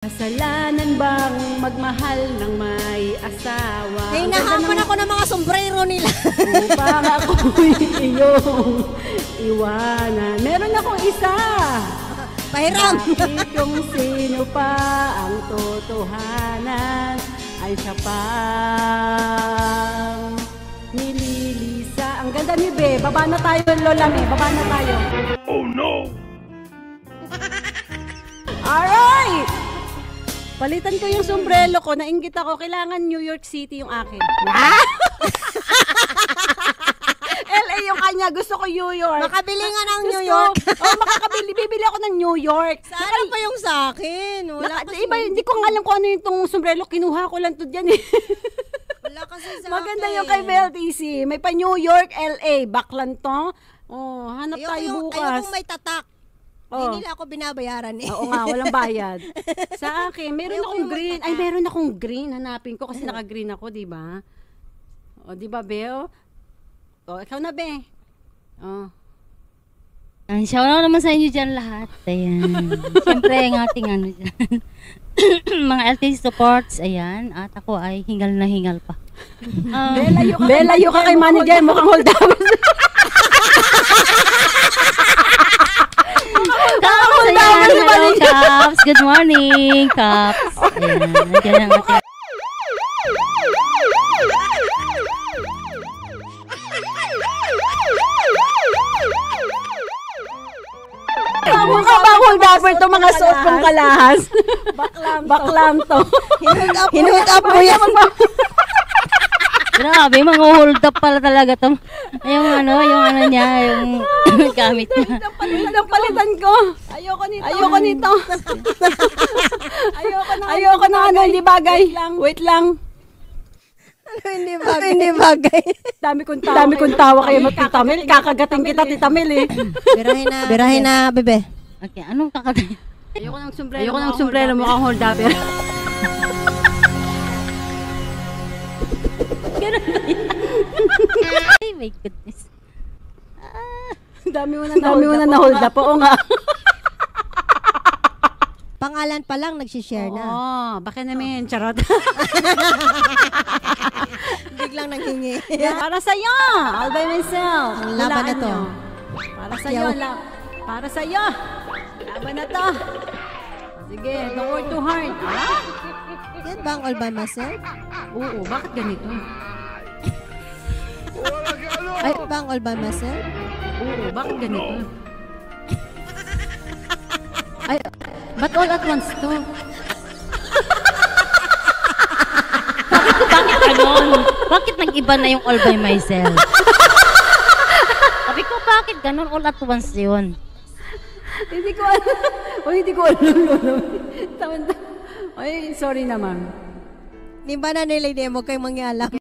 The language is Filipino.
Kasalanan bang magmahal ng may asawa? Eh, nahapan ako ng mga sombrero nila. Upang ako'y iyong iwanan. Meron akong isa. Pahiram. Bakit kung sino pa ang totohanan ay siya pang nililisa. Ang ganda ni Be. Baba na tayo, Lola May. Baba na tayo. Oh no! Alright! Palitan ko yung sombrero ko. Nainggit ako. Kailangan New York City yung akin. LA yung kanya. Gusto ko New York. Makabili nga ng New York. Makakabili. Bibili ako ng New York. Sana pa yung sa akin. Wala kasi. Iba, hindi ko nga alam kung ano yung tong sombrero. Kinuha ko lang to dyan eh. Wala kasi sa Maganda akin. yung kay BLTC. May pa New York, LA. Baklan to. Oh, hanap tayo bukas. Ayokong may tatak. Oh. Hindi nila ako binabayaran eh. Oo nga, walang bayad. Sa akin, meron akong green. Ay, meron akong green. Hanapin ko kasi naka-green ako, di ba? O, di ba, Beo? O, ikaw na, Be. O. Shoutout naman sa inyo dyan lahat. Ayan. Siyempre, ang ating ano dyan. Mga LTC supports, ayan. At ako ay hingal na hingal pa. Be, layo ka kay manager. Mukhang hold up. Hello, Caps. Good morning, Caps. Ayan, nandiyan ang ating... Mukha ba hold upper to mga suot kong kalahas? Baklam to. Hinood up mo yan. Grabe, mga hold up pala talaga to. Yung ano niya, yung gamit niya. Palitan ko. Ayoko nito. Ayoko na ano, hindi bagay. Wait lang. Hindi bagay. Dami kong tawa kayo magtitamil. Kakagating kita, titamil eh. Birahin na, bebe. Okay, anong kakatay? Ayoko ng sombrero, mukhang hold upper. Ay, my goodness. Dami mo na hold up. Oo nga. Pangalan pa lang, nagsishare na. Oo, baka namin, charot. Biglang nanghingi. Para sa'yo, all by myself. Ang laban na to. Para sa'yo, para sa'yo. Laban na to. Sige, don't work too hard. Ah? Yan ba ang all by myself? Oo, bakit ganito? Ay, ba ang all by myself? Oo, bakit ganito? Ay, ba't all at once to? Bakit ganon? Bakit nag-iba na yung all by myself? Sabi ko, bakit ganon? All at once yun. Hindi ko alam. O, hindi ko alam. Ay, sorry naman. Di ba na nilay mo kayong mangyalam?